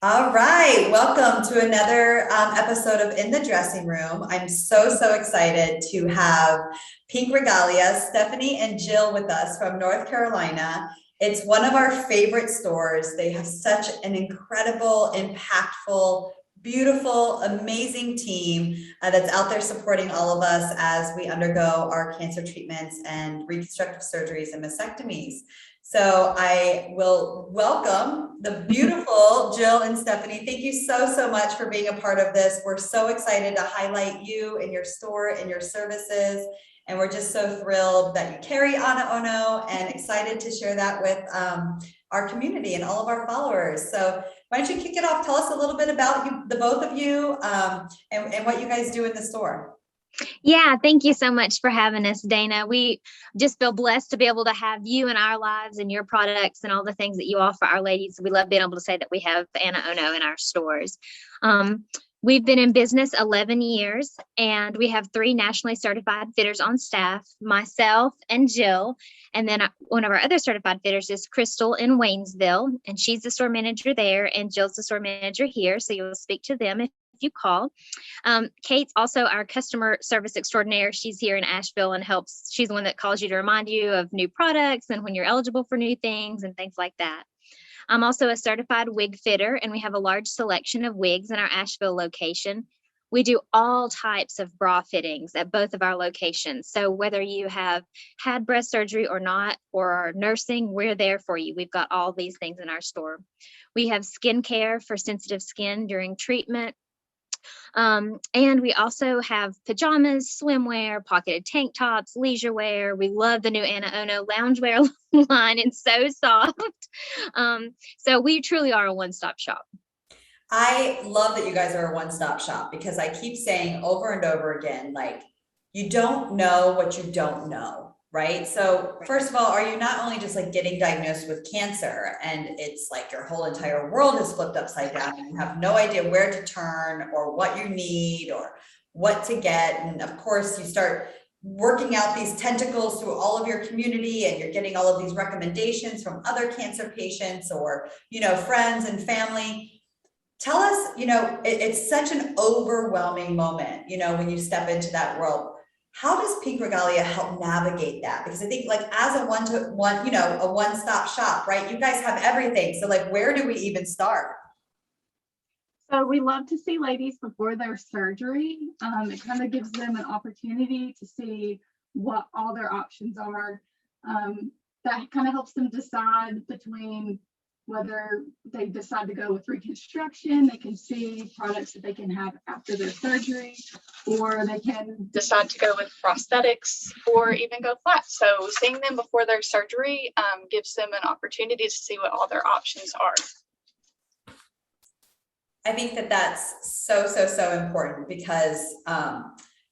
All right, welcome to another episode of In the Dressing Room. I'm so excited to have Pink Regalia, Stephanie and Jill with us from North Carolina. It's one of our favorite stores. They have such an incredible, impactful, beautiful, amazing team that's out there supporting all of us as we undergo our cancer treatments and reconstructive surgeries and mastectomies. So I will welcome the beautiful Jill and Stephanie. Thank you so much for being a part of this. We're so excited to highlight you and your store and your services. And we're just so thrilled that you carry AnaOno and excited to share that with our community and all of our followers. So why don't you kick it off? Tell us a little bit about you, the both of you, and what you guys do in the store. Yeah, thank you so much for having us, Dana. We just feel blessed to be able to have you in our lives and your products and all the things that you offer our ladies. We love being able to say that we have AnaOno in our stores. We've been in business 11 years, and we have 3 nationally certified fitters on staff, myself and Jill. And then one of our other certified fitters is Crystal in Waynesville, and she's the store manager there, and Jill's the store manager here. So you'll speak to them if you call. Kate's also our customer service extraordinaire. She's here in Asheville and helps. She's the one that calls you to remind you of new products and when you're eligible for new things and things like that. I'm also a certified wig fitter, and we have a large selection of wigs in our Asheville location. We do all types of bra fittings at both of our locations. So whether you have had breast surgery or not, or are nursing, we're there for you. We've got all these things in our store. We have skincare for sensitive skin during treatment. And we also have pajamas, swimwear, pocketed tank tops, leisure wear. We love the new AnaOno loungewear line. It's so soft. So we truly are a one-stop shop. I love that you guys are a one-stop shop, because I keep saying over and over again, like, you don't know what you don't know, right? So first of all, are you not only just like getting diagnosed with cancer and it's like your whole entire world is flipped upside down and you have no idea where to turn or what you need or what to get. And of course you start working out these tentacles through all of your community, and you're getting all of these recommendations from other cancer patients or, friends and family. Tell us, it's such an overwhelming moment, when you step into that world. How does Pink Regalia help navigate that? Because I think, like, as a one-to-one, a one-stop shop, right? You guys have everything. So like, where do we even start? So we love to see ladies before their surgery. It kind of gives them an opportunity to see what all their options are. That kind of helps them decide between whether they decide to go with reconstruction. They can see products that they can have after their surgery, or they can decide to go with prosthetics or even go flat. So seeing them before their surgery gives them an opportunity to see what all their options are. I think that that's so important, because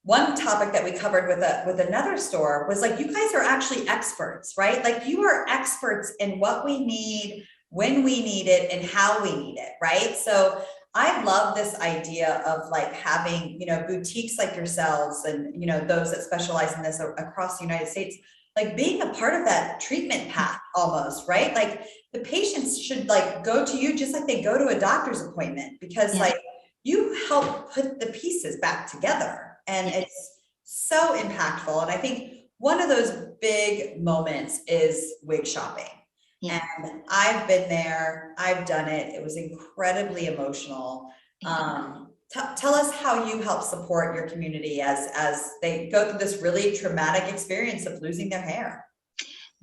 one topic that we covered with another store was, like, you guys are actually experts, right? Like, you are experts in what we need, when we need it, and how we need it, right? So I love this idea of, like, having, boutiques like yourselves and, those that specialize in this across the United States, like, being a part of that treatment path almost, right? Like, the patients should, like, go to you just like they go to a doctor's appointment, because like, you help put the pieces back together, and it's so impactful. And I think one of those big moments is wig shopping. Yeah. And I've been there, I've done it. It was incredibly emotional. Tell us how you help support your community as they go through this really traumatic experience of losing their hair.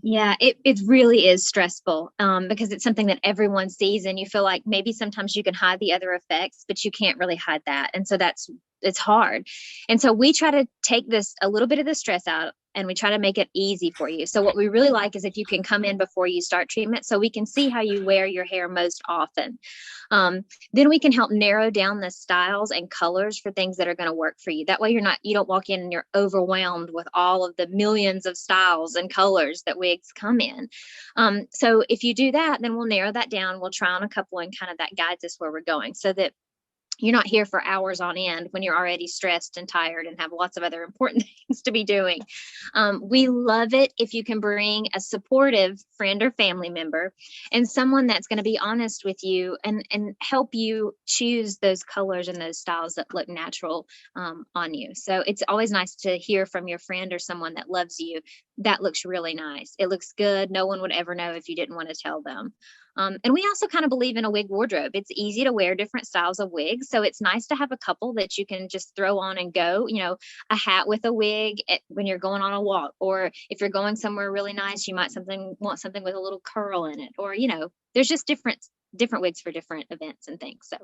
Yeah, it really is stressful because it's something that everyone sees, and you feel like maybe sometimes you can hide the other effects, but you can't really hide that. And so it's hard. And so we try to take a little bit of the stress out, and we try to make it easy for you. So what we really like is if you can come in before you start treatment, so we can see how you wear your hair most often. Then we can help narrow down the styles and colors for things that are going to work for you. That way you don't walk in and you're overwhelmed with all of the millions of styles and colors that wigs come in. So if you do that, then we'll narrow that down. We'll try on a couple, and kind of that guides us where we're going, so that you're not here for hours on end when you're already stressed and tired and have lots of other important things to be doing. We love it if you can bring a supportive friend or family member and someone that's going to be honest with you and help you choose those colors and those styles that look natural on you. So it's always nice to hear from your friend or someone that loves you. That looks really nice. It looks good. No one would ever know if you didn't want to tell them. And we also kind of believe in a wig wardrobe. It's easy to wear different styles of wigs. So it's nice to have a couple that you can just throw on and go, a hat with a wig when you're going on a walk, or if you're going somewhere really nice, you might want something with a little curl in it, or, there's just different wigs for different events and things. So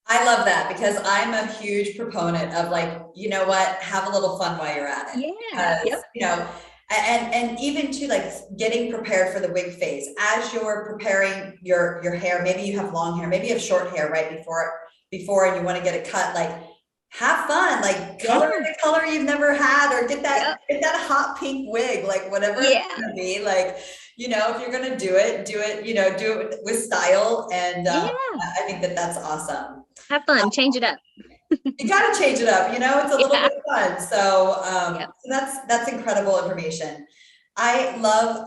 I love that because I'm a huge proponent of like, you know what, have a little fun while you're at it. Yeah. Because, and even to like getting prepared for the wig phase, as you're preparing your hair, maybe you have long hair, maybe you have short hair right before and you want to get it cut, like have fun, like color the color you've never had, or get that hot pink wig, like whatever it's gonna be, like, if you're gonna do it, do it with style. And I think that's awesome. Have fun, change it up. You got to change it up, it's a little bit fun. So, that's incredible information. I love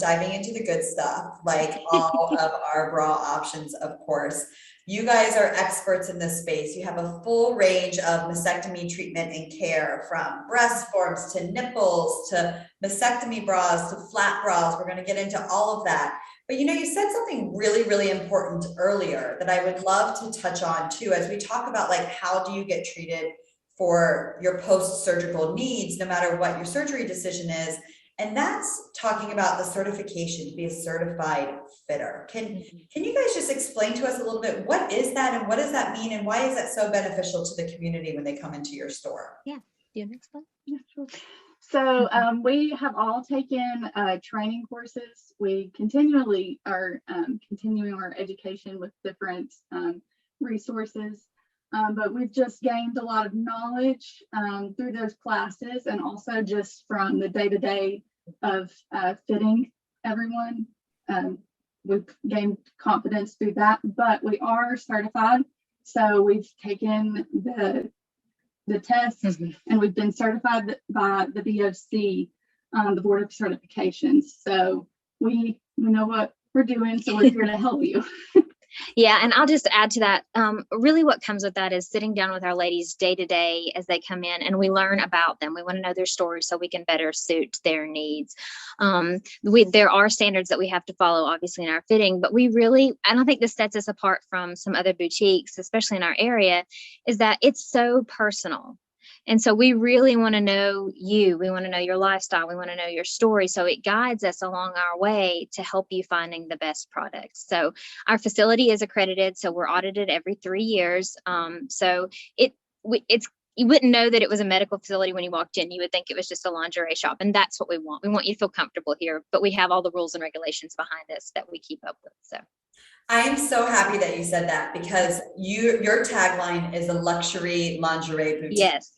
diving into the good stuff, like all of our bra options, of course. You guys are experts in this space. You have a full range of mastectomy treatment and care, from breast forms to nipples to mastectomy bras to flat bras. We're going to get into all of that. But you said something really, really important earlier that I would love to touch on too, as we talk about like, how do you get treated for your post-surgical needs, no matter what your surgery decision is. And that's talking about the certification to be a certified fitter. Can you guys just explain to us a little bit, what is that and what does that mean, and why is that so beneficial to the community when they come into your store? Yeah, do you want to explain? Yeah, sure. So we have all taken training courses. We continually are continuing our education with different resources, but we've just gained a lot of knowledge through those classes, and also just from the day-to-day of fitting everyone. We've gained confidence through that, but we are certified. So we've taken the tests, and we've been certified by the BOC, the Board of Certifications. So we know what we're doing, so we're here to help you. Yeah, and I'll just add to that. Really what comes with that is sitting down with our ladies day to day as they come in, and we learn about them. We want to know their stories so we can better suit their needs. There are standards that we have to follow, obviously, in our fitting, but I don't think this sets us apart from some other boutiques, especially in our area, is that it's so personal. And so we really want to know you. We want to know your lifestyle. We want to know your story. So it guides us along our way to help you finding the best products. So our facility is accredited. So we're audited every 3 years. So you wouldn't know that it was a medical facility when you walked in. You would think it was just a lingerie shop. And that's what we want. We want you to feel comfortable here, but we have all the rules and regulations behind us that we keep up with. So I am so happy that you said that, because your tagline is a luxury lingerie boutique. Yes.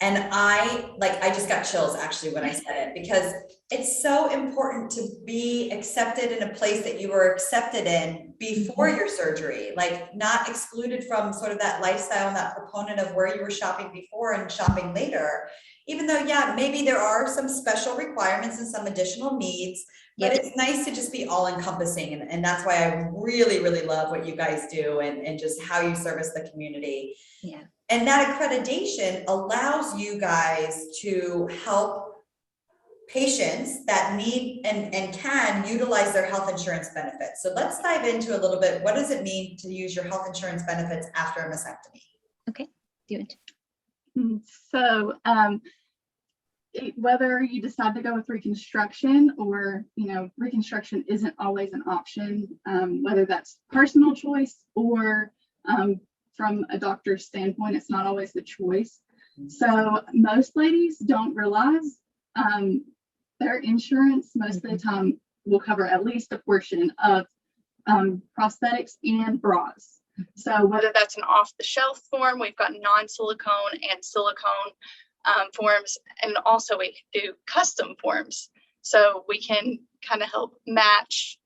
And I just got chills actually when I said it, because it's so important to be accepted in a place that you were accepted in before your surgery, like not excluded from sort of that lifestyle and that proponent of where you were shopping before and shopping later. Even though, maybe there are some special requirements and some additional needs, but it's nice to just be all encompassing. And that's why I really, really love what you guys do and just how you service the community. Yeah. And that accreditation allows you guys to help patients that need and can utilize their health insurance benefits. So let's dive into a little bit. What does it mean to use your health insurance benefits after a mastectomy? Okay, do it. So whether you decide to go with reconstruction, or reconstruction isn't always an option, whether that's personal choice or from a doctor's standpoint, it's not always the choice. So most ladies don't realize their insurance most of the time will cover at least a portion of prosthetics and bras. So whether that's an off-the-shelf form, we've got non-silicone and silicone forms, and also we can do custom forms. So we can kind of help match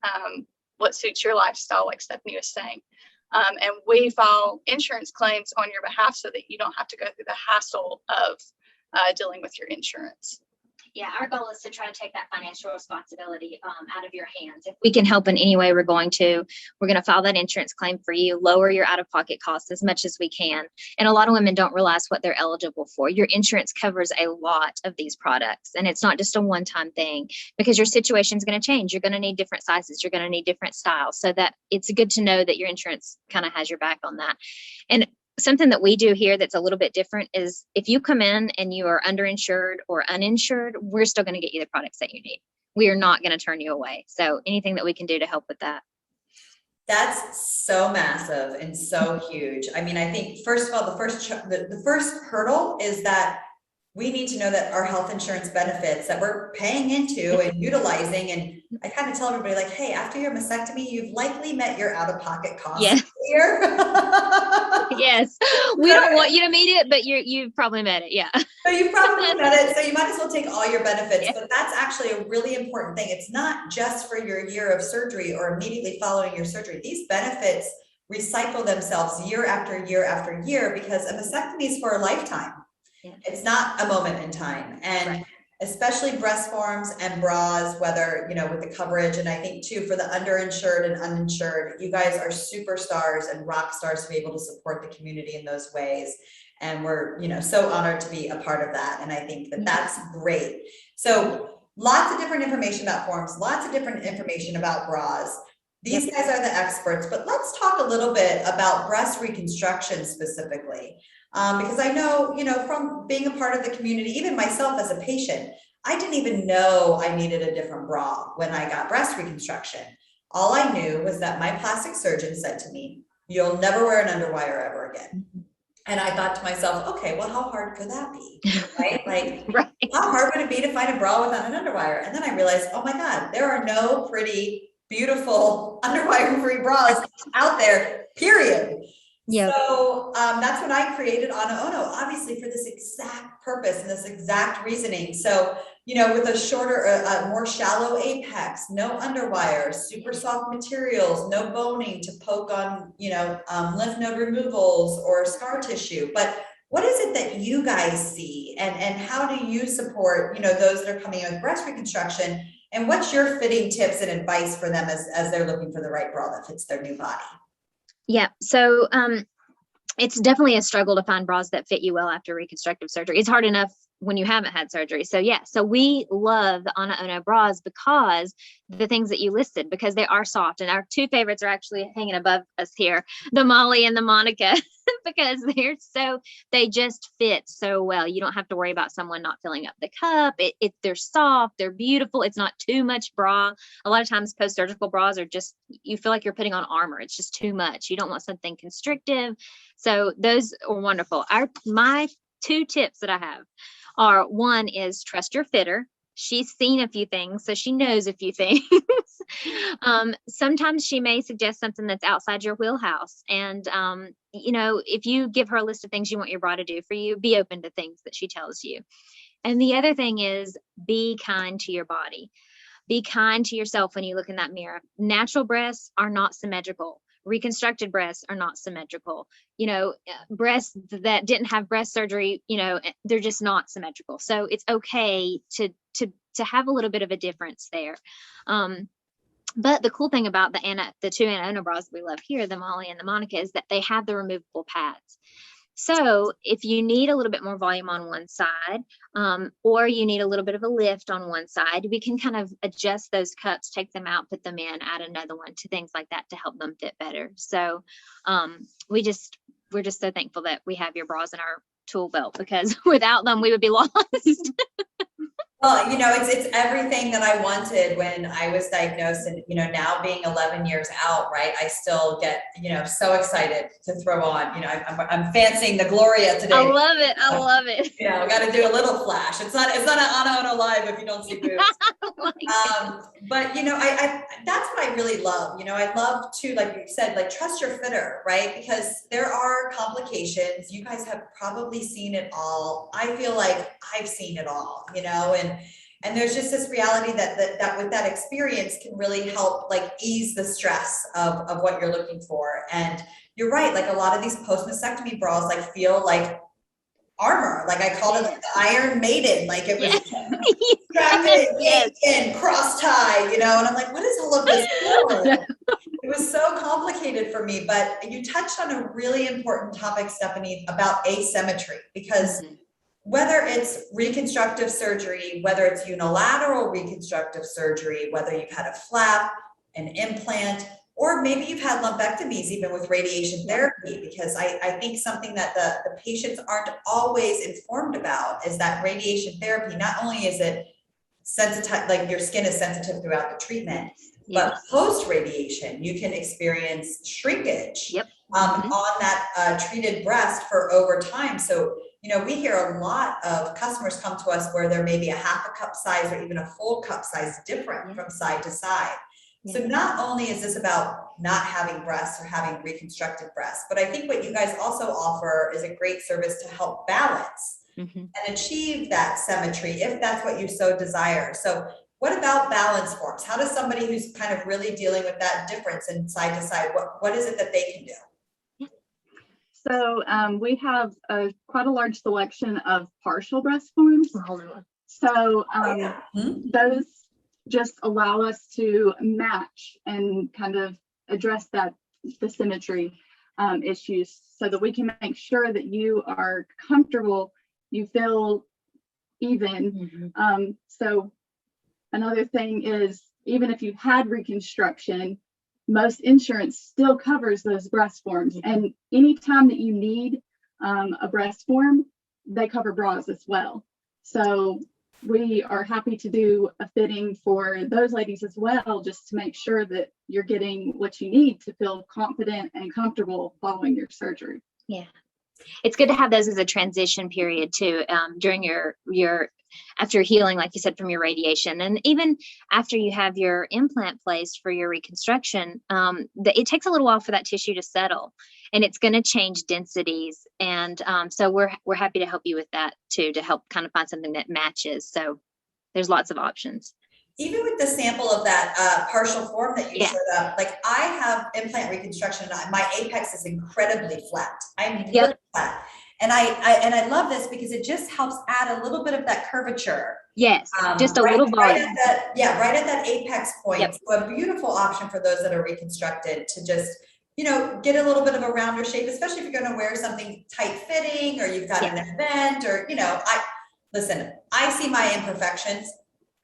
what suits your lifestyle, like Stephanie was saying. And we file insurance claims on your behalf so that you don't have to go through the hassle of dealing with your insurance. Yeah, our goal is to try to take that financial responsibility out of your hands. If we can help in any way, we're going to file that insurance claim for you, lower your out-of-pocket costs as much as we can. And a lot of women don't realize what they're eligible for. Your insurance covers a lot of these products, and it's not just a one-time thing, because your situation is going to change. You're going to need different sizes. You're going to need different styles. So that it's good to know that your insurance kind of has your back on that. And something that we do here that's a little bit different is if you come in and you are underinsured or uninsured, we're still going to get you the products that you need. We are not going to turn you away. So anything that we can do to help with that. That's so massive and so huge. I mean, I think first of all, the first hurdle is that we need to know that our health insurance benefits that we're paying into and utilizing. And I kind of tell everybody like, hey, after your mastectomy, you've likely met your out-of-pocket costs here. Yes. We don't want you to meet it, but you've probably met it. Yeah. So you've probably met it. So you might as well take all your benefits, but that's actually a really important thing. It's not just for your year of surgery or immediately following your surgery. These benefits recycle themselves year after year after year, because a mastectomy is for a lifetime. Yeah. It's not a moment in time. And especially breast forms and bras, whether, with the coverage. And I think too, for the underinsured and uninsured, you guys are superstars and rock stars to be able to support the community in those ways. And we're, so honored to be a part of that. And I think that that's great. So lots of different information about forms, lots of different information about bras. These guys are the experts, but let's talk a little bit about breast reconstruction specifically. Because I know, from being a part of the community, even myself as a patient, I didn't even know I needed a different bra when I got breast reconstruction. All I knew was that my plastic surgeon said to me, you'll never wear an underwire ever again. And I thought to myself, okay, well, how hard could that be? Right? Like, how hard would it be to find a bra without an underwire? And then I realized, oh my God, there are no pretty, beautiful underwire-free bras out there, period. Yep. So that's when I created AnaOno, obviously for this exact purpose and this exact reasoning. So, with a shorter, more shallow apex, no underwire, super soft materials, no boning to poke on, lymph node removals or scar tissue. But what is it that you guys see, and how do you support, those that are coming in with breast reconstruction? And what's your fitting tips and advice for them as they're looking for the right bra that fits their new body? Yeah. So it's definitely a struggle to find bras that fit you well after reconstructive surgery. It's hard enough when you haven't had surgery. So yeah, so we love the AnaOno bras because the things that you listed, because they are soft. And our two favorites are actually hanging above us here, the Molly and the Monica, because they just fit so well. You don't have to worry about someone not filling up the cup. They're soft, they're beautiful. It's not too much bra. A lot of times post-surgical bras are just, you feel like you're putting on armor. It's just too much. You don't want something constrictive. So those are wonderful. My two tips that I have are, one is trust your fitter. She's seen a few things, so she knows a few things. Sometimes she may suggest something that's outside your wheelhouse. And, if you give her a list of things you want your bra to do for you, be open to things that she tells you. And the other thing is, be kind to your body. Be kind to yourself when you look in that mirror. Natural breasts are not symmetrical. Reconstructed breasts are not symmetrical. Breasts that didn't have breast surgery, they're just not symmetrical. So it's okay to have a little bit of a difference there. But the cool thing about the two AnaOno bras we love here, the Molly and the Monica, is that they have the removable pads. So if you need a little bit more volume on one side, or you need a little bit of a lift on one side, we can kind of adjust those cups, take them out, put them in, add another one, to things like that to help them fit better. So we're just so thankful that we have your bras in our tool belt, because without them we would be lost. Well, it's everything that I wanted when I was diagnosed, and, now being 11 years out, right, I still get, so excited to throw on, I'm fancying the Gloria today. I love it. I love it. We got to do a little flash. It's not an AnaOno live if you don't see boobs. But, that's what I really love. I love to, like you said, like, trust your fitter, right? Because there are complications. You guys have probably seen it all. I feel like I've seen it all, and And there's just this reality that with that experience can really help like ease the stress of what you're looking for. And you're right, like a lot of these post-mastectomy bras like feel like armor. Like I called it like the Iron Maiden, like it was strapped in, cross tie, you know, and I'm like, what is all of this for? It was so complicated for me, but you touched on a really important topic, Stephanie, about asymmetry, because whether it's reconstructive surgery, whether it's unilateral reconstructive surgery, whether you've had a flap, an implant, or maybe you've had lumpectomies even with radiation therapy, because I think something that the patients aren't always informed about is that radiation therapy, not only is it sensitive, like your skin is sensitive throughout the treatment, but post-radiation, you can experience shrinkage on that treated breast for over time. So, you know, we hear a lot of customers come to us where there may be a half a cup size or even a full cup size different from side to side. So not only is this about not having breasts or having reconstructed breasts, but I think what you guys also offer is a great service to help balance and achieve that symmetry if that's what you so desire. So what about balance forms? How does somebody who's kind of really dealing with that difference in side to side, what is it that they can do? So we have quite a large selection of partial breast forms. So those just allow us to match and kind of address the symmetry issues so that we can make sure that you are comfortable, you feel even. So another thing is, even if you've had reconstruction, most insurance still covers those breast forms. And anytime that you need a breast form, they cover bras as well. So we are happy to do a fitting for those ladies as well, just to make sure that you're getting what you need to feel confident and comfortable following your surgery. Yeah. It's good to have those as a transition period too, during your after healing, like you said, from your radiation, and even after you have your implant placed for your reconstruction. It takes a little while for that tissue to settle, and it's going to change densities. And so we're happy to help you with that too, to help kind of find something that matches. So there's lots of options. Even with the sample of that partial form that you showed up, like I have implant reconstruction, my apex is incredibly flat. I'm really flat. And I love this because it just helps add a little bit of that curvature. Yes, just a little volume. Right at that apex point. So a beautiful option for those that are reconstructed to just, you know, get a little bit of a rounder shape, especially if you're going to wear something tight fitting or you've got an event or, you know, I see my imperfections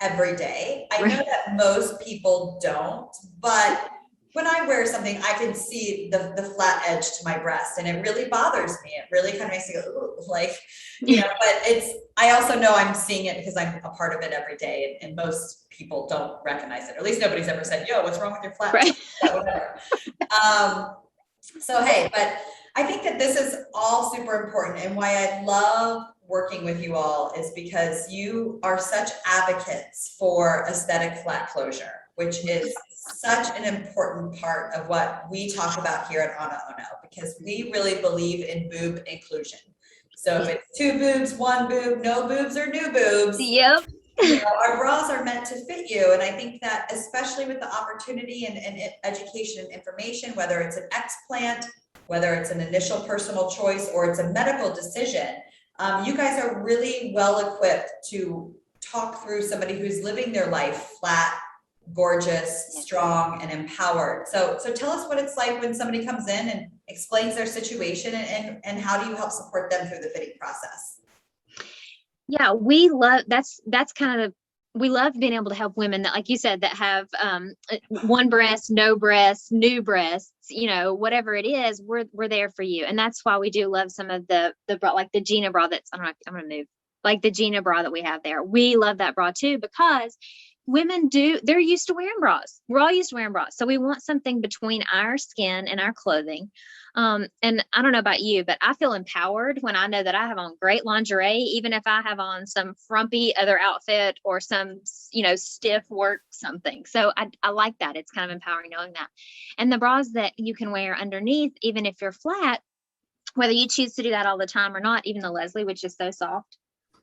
every day. I know that most people don't, but when I wear something, I can see the flat edge to my breast, and it really bothers me. It really kind of makes me go, ooh, like, you know, but I also know I'm seeing it because I'm a part of it every day, and most people don't recognize it. Or at least nobody's ever said, yo, what's wrong with your flat? Whatever. So, hey, but I think that this is all super important, and why I love working with you all is because you are such advocates for aesthetic flat closure, which is such an important part of what we talk about here at AnaOno, because we really believe in boob inclusion. So if it's 2 boobs, 1 boob, no boobs or new boobs, you know, our bras are meant to fit you. And I think that especially with the opportunity and education and information, whether it's an explant, whether it's an initial personal choice, or it's a medical decision, you guys are really well equipped to talk through somebody who's living their life flat, gorgeous, strong, and empowered. So tell us what it's like when somebody comes in and explains their situation, and how do you help support them through the fitting process? Yeah, we love we love being able to help women that, like you said, that have 1 breast, no breasts, new breasts, you know, whatever it is, we're there for you. And that's why we do love some of the bra, like the Gina bra that's, I'm going to move, like the Gina bra that we have there. We love that bra too, because women they're used to wearing bras. We're all used to wearing bras. So we want something between our skin and our clothing. And I don't know about you, but I feel empowered when I know that I have on great lingerie, even if I have on some frumpy other outfit or some, you know, stiff work something. So I like that. It's kind of empowering knowing that. And the bras that you can wear underneath, even if you're flat, whether you choose to do that all the time or not, even the Leslie, which is so soft.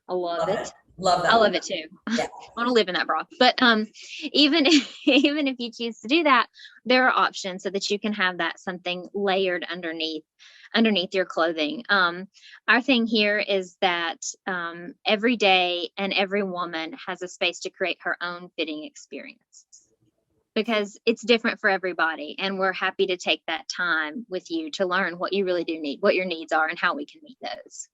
I love it. Love that. I love it too. Yeah. I want to live in that bra. But even even if you choose to do that, there are options so that you can have that something layered underneath your clothing. Our thing here is that every day and every woman has a space to create her own fitting experience, because it's different for everybody, and we're happy to take that time with you to learn what you really do need, what your needs are, and how we can meet those.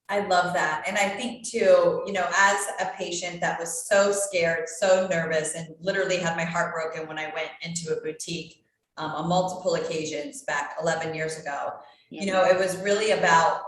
I love that. And I think too, you know, as a patient that was so scared, so nervous, and literally had my heart broken when I went into a boutique on multiple occasions back 11 years ago, you know, it was really about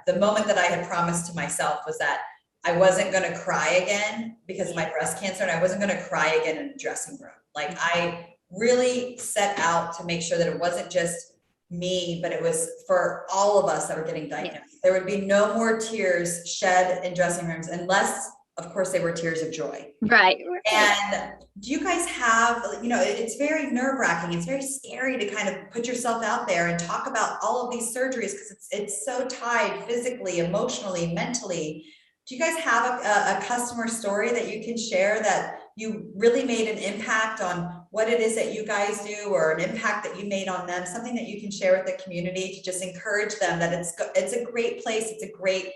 the moment that I had promised to myself was that I wasn't going to cry again because of my breast cancer, and I wasn't going to cry again in a dressing room. Like, I really set out to make sure that it wasn't just me, but it was for all of us that were getting diagnosed. Yes. There would be no more tears shed in dressing rooms, unless, of course, they were tears of joy. Right. And do you guys have, you know, it's very nerve-wracking. It's very scary to kind of put yourself out there and talk about all of these surgeries, because it's so tied physically, emotionally, mentally. Do you guys have a customer story that you can share that you really made an impact on what it is that you guys do, or an impact that you made on them, something that you can share with the community to just encourage them that it's a great place, it's a great,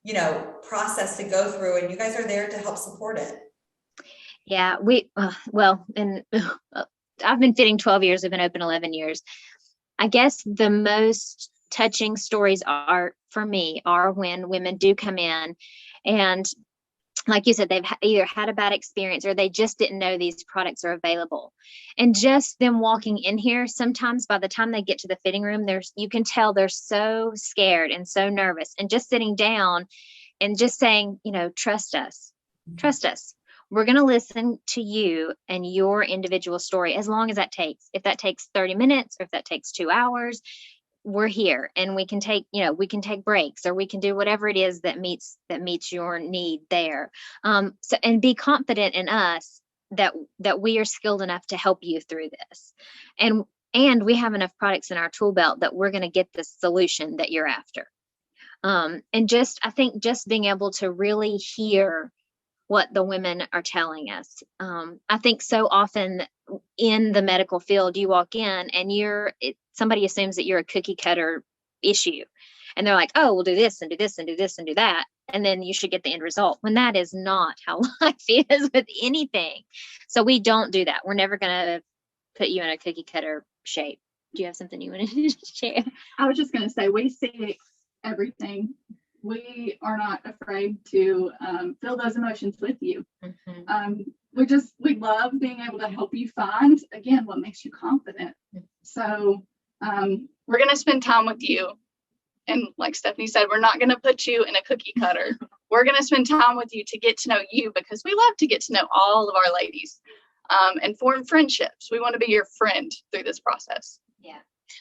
you know, process to go through, and you guys are there to help support it? Yeah, I've been fitting 12 years, I've been open 11 years. I guess the most touching stories are, for me, are when women do come in and, like you said, they've either had a bad experience or they just didn't know these products are available. And just them walking in here, sometimes by the time they get to the fitting room, you can tell they're so scared and so nervous, and just sitting down and just saying, you know, trust us. We're going to listen to you and your individual story, as long as that takes. If that takes 30 minutes or if that takes 2 hours, we're here, and we can take breaks, or we can do whatever it is that meets your need there. So, and be confident in us that we are skilled enough to help you through this. And we have enough products in our tool belt that we're going to get the solution that you're after. And I think just being able to really hear what the women are telling us. I think so often in the medical field, you walk in and somebody assumes that you're a cookie cutter issue, and they're like, oh, we'll do this and do this and do this and do that, and then you should get the end result, when that is not how life is with anything. So we don't do that. We're never going to put you in a cookie cutter shape. Do you have something you wanted to share? I was just going to say, we see everything. We are not afraid to feel those emotions with you. Mm-hmm. We love being able to help you find, again, what makes you confident. So we're going to spend time with you. And like Stephanie said, we're not going to put you in a cookie cutter. We're going to spend time with you to get to know you, because we love to get to know all of our ladies and form friendships. We want to be your friend through this process. Yeah.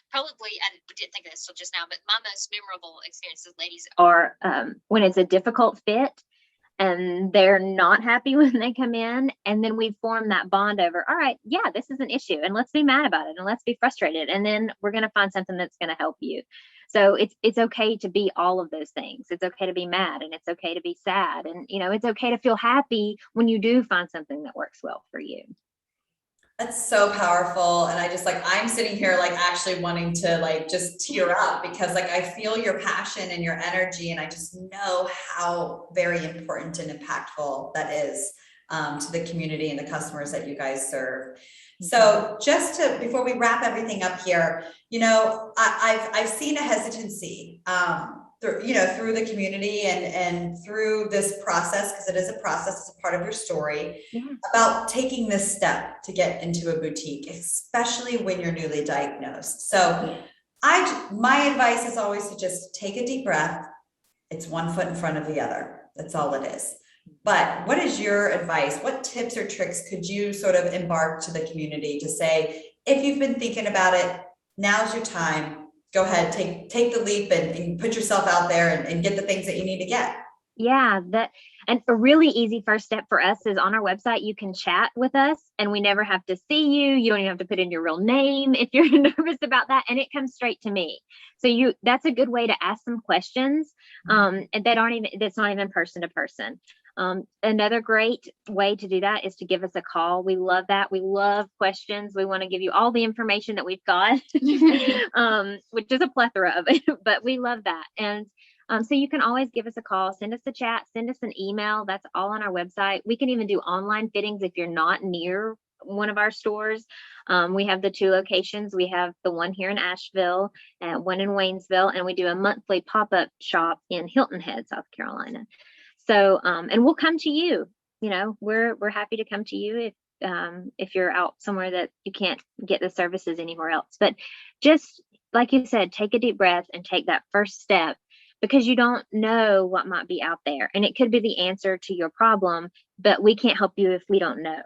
Probably, I didn't think of this till just now, but my most memorable experiences, ladies, are when it's a difficult fit and they're not happy when they come in, and then we form that bond over, all right, yeah, this is an issue, and let's be mad about it, and let's be frustrated, and then we're going to find something that's going to help you. So it's okay to be all of those things. It's okay to be mad, and it's okay to be sad, and you know, it's okay to feel happy when you do find something that works well for you. That's so powerful. And I just I'm sitting here actually wanting to just tear up, because I feel your passion and your energy, and I just know how very important and impactful that is to the community and the customers that you guys serve. So before we wrap everything up here, you know, I've seen a hesitancy through the community and through this process, because it is a process, it's a part of your story, about taking this step to get into a boutique, especially when you're newly diagnosed. So my advice is always to just take a deep breath. It's one foot in front of the other. That's all it is. But what is your advice? What tips or tricks could you sort of embark to the community to say, if you've been thinking about it, now's your time. Go ahead, take the leap and put yourself out there and get the things that you need to get. Yeah, and a really easy first step for us is on our website, you can chat with us, and we never have to see you. You don't even have to put in your real name if you're nervous about that, and it comes straight to me. So that's a good way to ask some questions, and that's not even person to person. Another great way to do that is to give us a call. We love that. We love questions. We want to give you all the information that we've got, which is a plethora of it, but we love that. And so you can always give us a call, send us a chat, send us an email. That's all on our website. We can even do online fittings if you're not near one of our stores. We have the 2 locations. We have the one here in Asheville and one in Waynesville, and we do a monthly pop-up shop in Hilton Head, South Carolina. So, and we'll come to you. You know, we're happy to come to you if you're out somewhere that you can't get the services anywhere else. But just like you said, take a deep breath and take that first step, because you don't know what might be out there, and it could be the answer to your problem, but we can't help you if we don't know.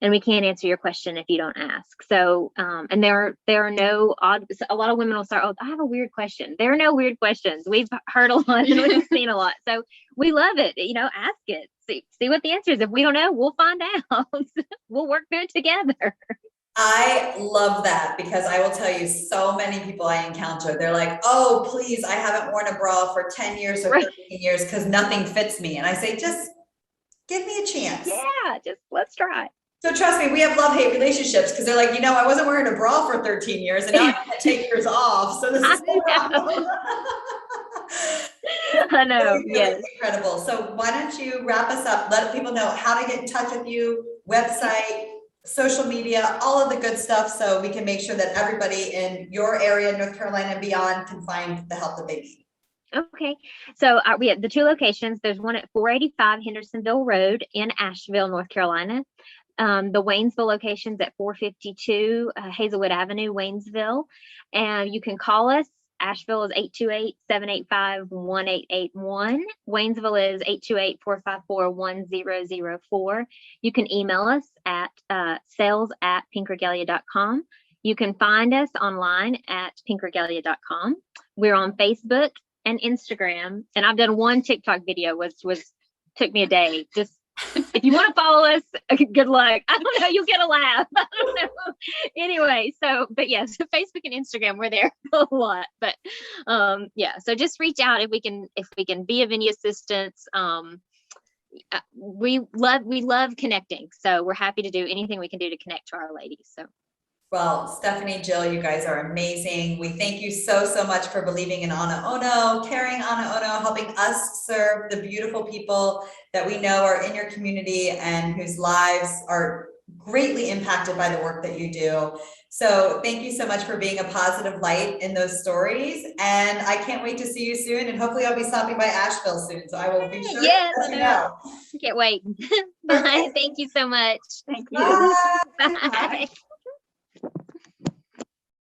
And we can't answer your question if you don't ask. So, and there are no odd, a lot of women will start, oh, I have a weird question. There are no weird questions. We've heard a lot and we've seen a lot. So we love it. You know, ask it, see what the answer is. If we don't know, we'll find out. We'll work through it together. I love that, because I will tell you, so many people I encounter, they're like, oh, please, I haven't worn a bra for 10 years or 13 years because nothing fits me. And I say, just give me a chance. Yeah, just let's try. So trust me, we have love-hate relationships, because they're like, you know, I wasn't wearing a bra for 13 years and now I can't take yours off. So this is I know. really, Yes. really incredible. So why don't you wrap us up? Let people know how to get in touch with you, website, social media, all of the good stuff, so we can make sure that everybody in your area, North Carolina and beyond, can find the help that they need. Okay, so we have the 2 locations. There's one at 485 Hendersonville Road in Asheville, North Carolina. The Waynesville location's at 452 Hazelwood Avenue, Waynesville. And you can call us. Asheville is 828-785-1881. Waynesville is 828-454-1004. You can email us at sales@pinkregalia.com. You can find us online at pinkregalia.com. We're on Facebook and Instagram, and I've done one TikTok video, which took me a day. Just if you want to follow us, good luck. I don't know, you'll get a laugh. I don't know. Anyway, but yes, Facebook and Instagram, we're there a lot. But yeah, so just reach out if we can be of any assistance. We love connecting, so we're happy to do anything we can do to connect to our ladies. So. Well, Stephanie, Jill, you guys are amazing. We thank you so much for believing in AnaOno, carrying AnaOno, helping us serve the beautiful people that we know are in your community and whose lives are greatly impacted by the work that you do. So thank you so much for being a positive light in those stories. And I can't wait to see you soon. And hopefully I'll be stopping by Asheville soon. So I will be sure to let you know. Can't wait. Bye. Thank you so much. Thank you. Bye. Bye.